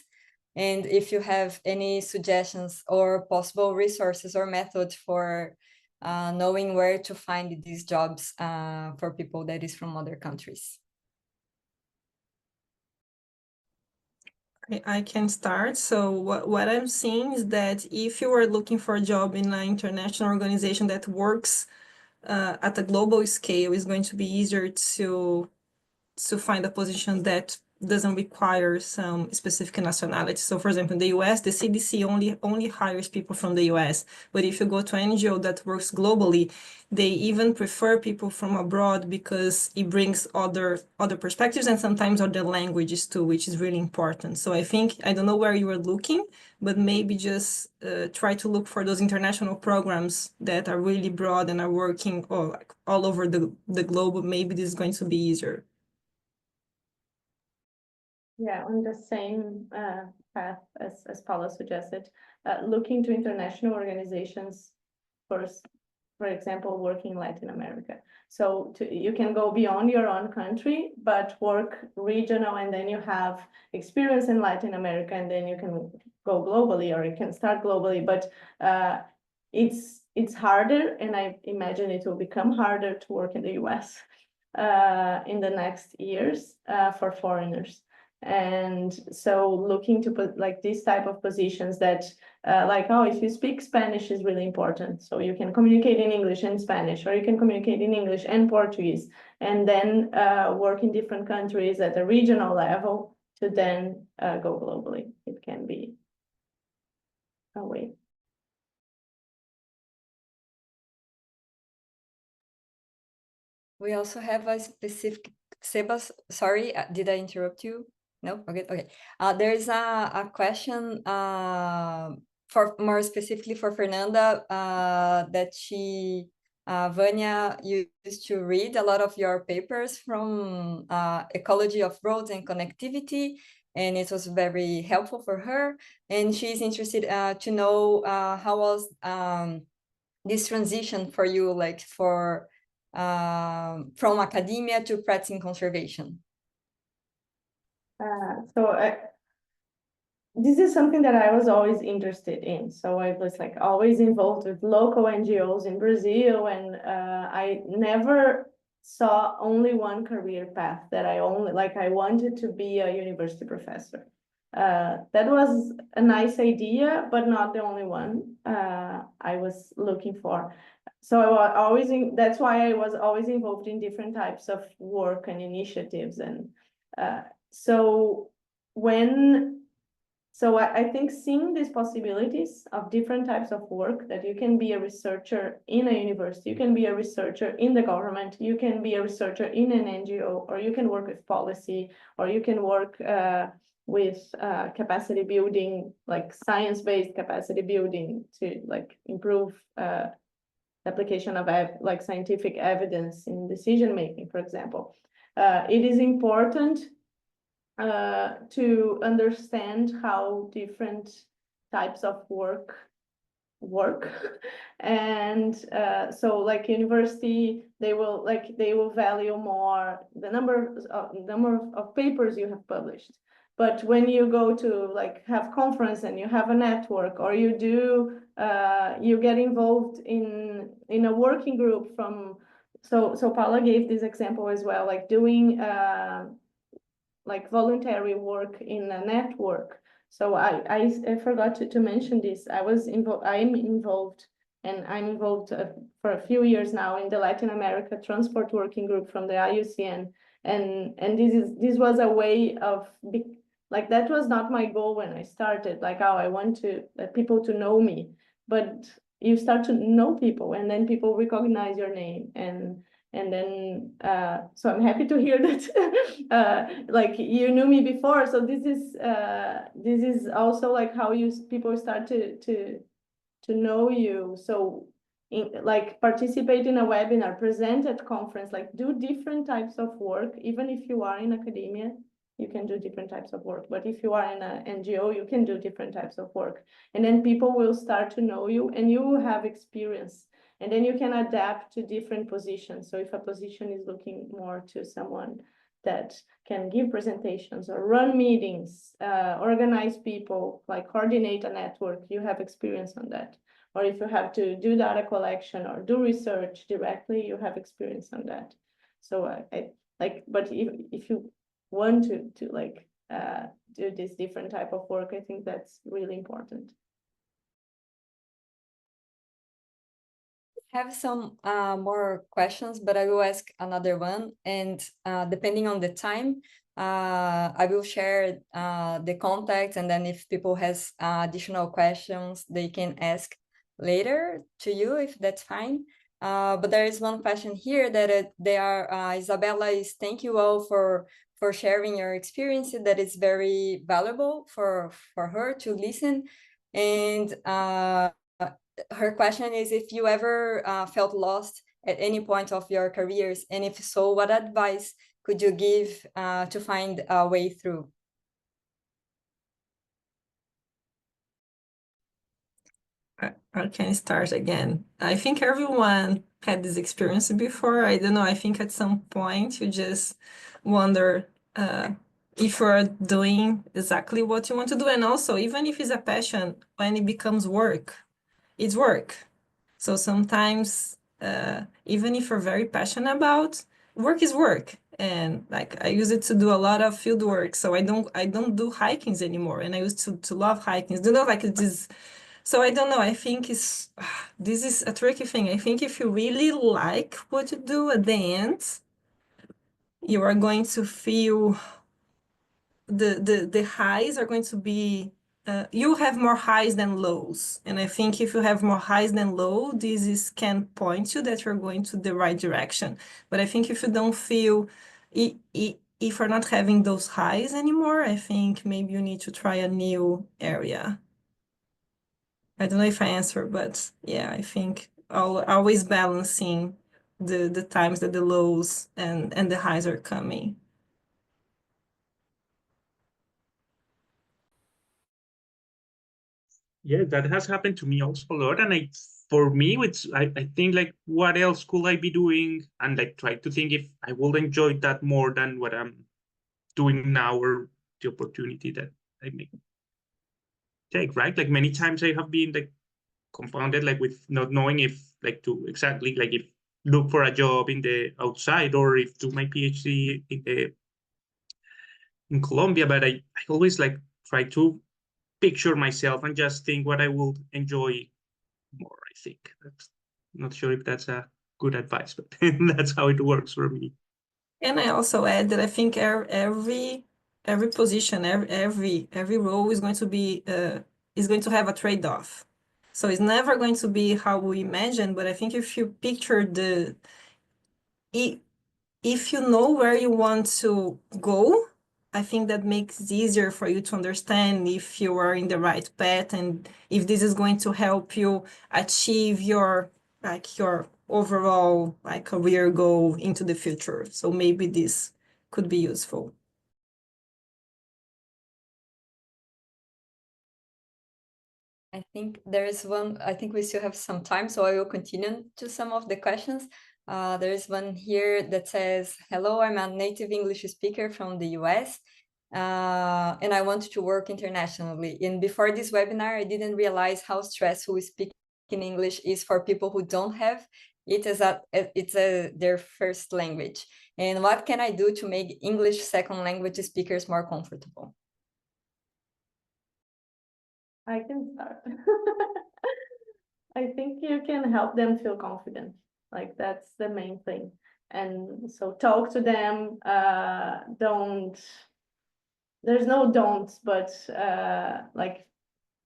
And if you have any suggestions or possible resources or methods for knowing where to find these jobs for people that is from other countries. I can start. So what I'm seeing is that if you are looking for a job in an international organization that works at a global scale, it's going to be easier to find a position that doesn't require some specific nationality. So for example, in the US, the CDC only hires people from the US. But if you go to an NGO that works globally, they even prefer people from abroad because it brings other perspectives and sometimes other languages too, which is really important. So I think, I don't know where you are looking, but maybe just try to look for those international programs that are really broad and are working all over the globe. Maybe this is going to be easier. Yeah, on the same path, as Paula suggested, looking to international organizations first, for example, work in Latin America. So you can go beyond your own country, but work regional, and then you have experience in Latin America, and then you can go globally, or you can start globally. But it's harder, and I imagine it will become harder to work in the US in the next years for foreigners. And so looking to put like this type of positions that like, oh, if you speak Spanish is really important. So you can communicate in English and Spanish, or you can communicate in English and Portuguese, and then work in different countries at a regional level to then go globally. It can be a way. We also have a specific, Sebas, sorry, did I interrupt you? No, okay. There is a question for more specifically for Fernanda that Vanya used to read a lot of your papers from ecology of roads and connectivity, and it was very helpful for her. And she's interested to know how was this transition for you, like from academia to practicing conservation? This is something that I was always interested in. So I was like always involved with local NGOs in Brazil, and I never saw only one career path that I wanted to be a university professor. That was a nice idea, but not the only one I was looking for. So that's why I was always involved in different types of work and initiatives. And So I think seeing these possibilities of different types of work, that you can be a researcher in a university, you can be a researcher in the government, you can be a researcher in an NGO, or you can work with policy, or you can work with capacity building, like science-based capacity building to like improve application of like scientific evidence in decision-making, for example. It is important to understand how different types of work and so like university, they will value more the number of papers you have published. But when you go to like have conference and you have a network, or you do you get involved in a working group from, so Paula gave this example as well, like doing like voluntary work in a network. So I forgot to mention this. I'm involved for a few years now in the Latin America Transport Working Group from the IUCN. And this was a way of like, that was not my goal when I started, like, oh, I want people to know me. But you start to know people, and then people recognize your name, and then so I'm happy to hear that like you knew me before. So this is also like how people start to know you. So like participate in a webinar, present at conference, like do different types of work. Even if you are in academia, you can do different types of work. But if you are in an NGO, you can do different types of work. And then people will start to know you, and you will have experience. And then you can adapt to different positions. So if a position is looking more to someone that can give presentations or run meetings, organize people, like coordinate a network, you have experience on that. Or if you have to do data collection or do research directly, you have experience on that. So but if you want to like do this different type of work, I think that's really important. Have some more questions, but I will ask another one, and depending on the time, I will share the contacts, and then if people has additional questions, they can ask later to you, if that's fine. But there is one question here that Isabella is, thank you all for sharing your experience. That is very valuable for her to listen. And her question is, if you ever felt lost at any point of your careers, and if so, what advice could you give to find a way through? I can start again. I think everyone had this experience before. I don't know. I think at some point you just wonder if you're doing exactly what you want to do. And also, even if it's a passion, when it becomes work, it's work. So sometimes, even if you're very passionate about, work is work. And like I use it to do a lot of field work. So I don't do hikings anymore. And I used to love hikings. Do you know, like this. So I don't know. I think this is a tricky thing. I think if you really like what you do at the end, you are going to feel the highs are going to be you have more highs than lows. And I think if you have more highs than low, can point you that you're going to the right direction. But I think if you don't feel if you're not having those highs anymore, I think maybe you need to try a new area. I don't know if I answer, but yeah, I think always balancing the times that the lows and the highs are coming. Yeah, that has happened to me also a lot. And for me, I think like, what else could I be doing? And like try to think if I will enjoy that more than what I'm doing now, or the opportunity that I may take, right? Like many times I have been like confounded, like with not knowing if like to exactly like if look for a job in the outside or if do my PhD in Colombia. But I always like try to picture myself and just think what I will enjoy more. I think that's not sure if that's a good advice, but that's how it works for me. And I also add that I think every position, every role is going to have a trade-off. So it's never going to be how we imagine, but I think if you picture if you know where you want to go, I think that makes it easier for you to understand if you are in the right path and if this is going to help you achieve your overall career goal into the future. So maybe this could be useful. I think I think we still have some time, so I will continue to some of the questions. There's one here that says, hello, I'm a native English speaker from the US, and I want to work internationally. And before this webinar, I didn't realize how stressful speaking English is for people who don't have it as their first language. And what can I do to make English second language speakers more comfortable? I can start. I think you can help them feel confident. Like that's the main thing. And so talk to them. There's no don'ts, but like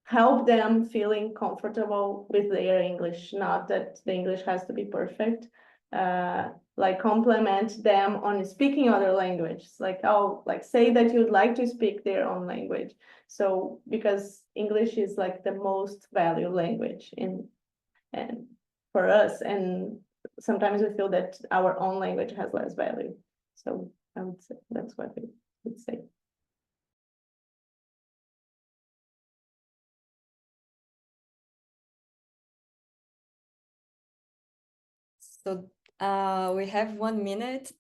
help them feeling comfortable with their English. Not that the English has to be perfect. Like compliment them on speaking other languages. Like, oh, like say that you'd like to speak their own language. So because English is like the most valued language and for us, and sometimes we feel that our own language has less value. So I would say that's what I would say. So we have 1 minute.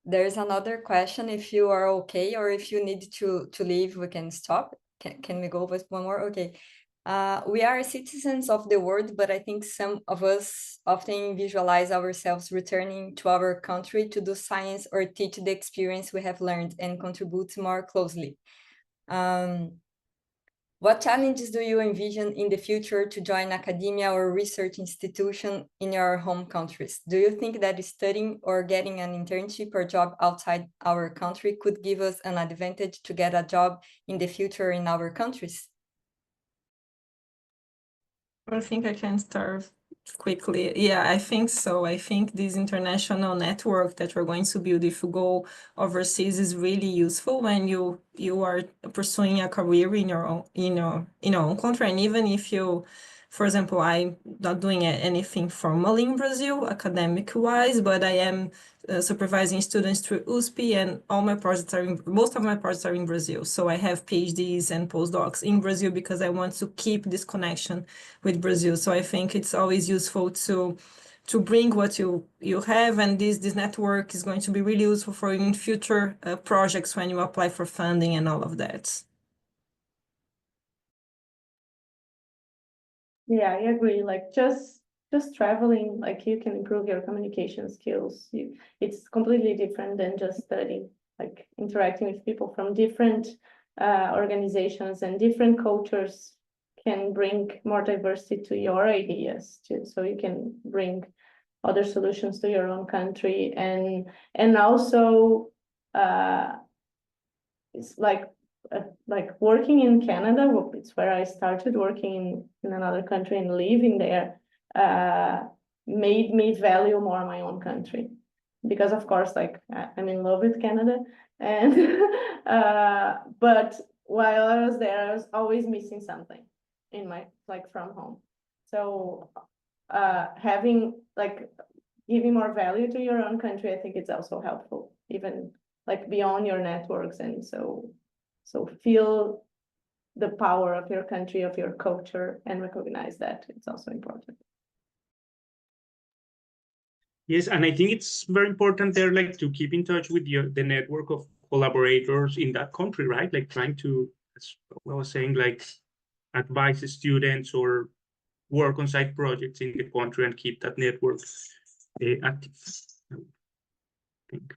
There's another question. If you are okay, or if you need to leave, we can stop. Can we go with one more? Okay. We are citizens of the world, but I think some of us often visualize ourselves returning to our country to do science or teach the experience we have learned and contribute more closely. What challenges do you envision in the future to join academia or research institution in your home countries? Do you think that studying or getting an internship or job outside our country could give us an advantage to get a job in the future in our countries? I think I can start quickly. Yeah, I think so. I think this international network that we're going to build if you go overseas is really useful when you are pursuing a career in your own country. And even if you For example, I'm not doing anything formally in Brazil, academic-wise, but I am supervising students through USP, and all my projects are most of my projects are in Brazil. So I have PhDs and postdocs in Brazil because I want to keep this connection with Brazil. So I think it's always useful to bring what you have, and this network is going to be really useful for you in future projects when you apply for funding and all of that. Yeah, I agree. Like just traveling, like you can improve your communication skills. It's completely different than just studying. Like interacting with people from different organizations and different cultures can bring more diversity to your ideas too. So you can bring other solutions to your own country, and also it's like working in Canada. It's where I started working in another country, and living there made me value more my own country, because of course, like I'm in love with Canada, and but while I was there, I was always missing something in my, like, from home. So having, like, giving more value to your own country, I think it's also helpful, even like beyond your networks. And so feel the power of your country, of your culture, and recognize that it's also important. Yes, and I think it's very important there, like, to keep in touch with the network of collaborators in that country, right? Like trying to, as I was saying, like advise students or work on side projects in the country and keep that network active. I think.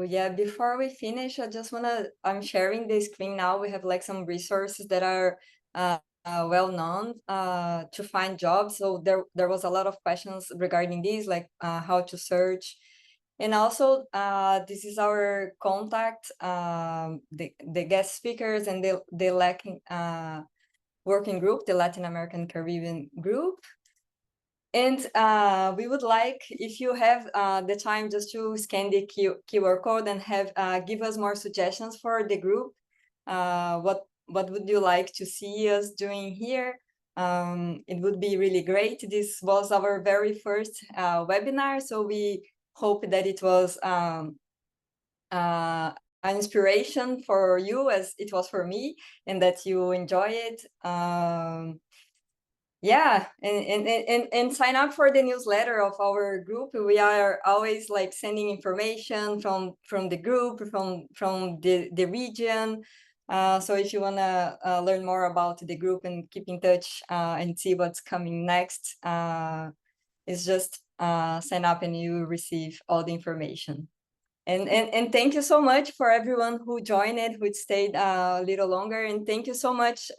Yeah, before we finish, I'm sharing the screen now. We have like some resources that are well known to find jobs. So there was a lot of questions regarding this, like how to search. And also, this is our contact, the guest speakers and the LAC working group, the Latin American Caribbean group. And we would like, if you have the time, just to scan the QR code and give us more suggestions for the group. What would you like to see us doing here? It would be really great. This was our very first webinar, so we hope that it was an inspiration for you as it was for me, and that you enjoy it. Yeah, and sign up for the newsletter of our group. We are always like sending information from the group, from the region. So if you want to learn more about the group and keep in touch and see what's coming next, it's just sign up and you receive all the information. And thank you so much for everyone who joined it, who stayed a little longer. And thank you so much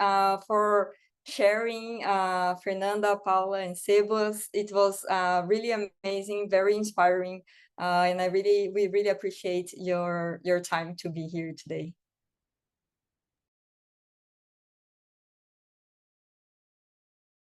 for sharing, Fernanda, Paula, and Sebas. It was really amazing, very inspiring. And we really appreciate your time to be here today.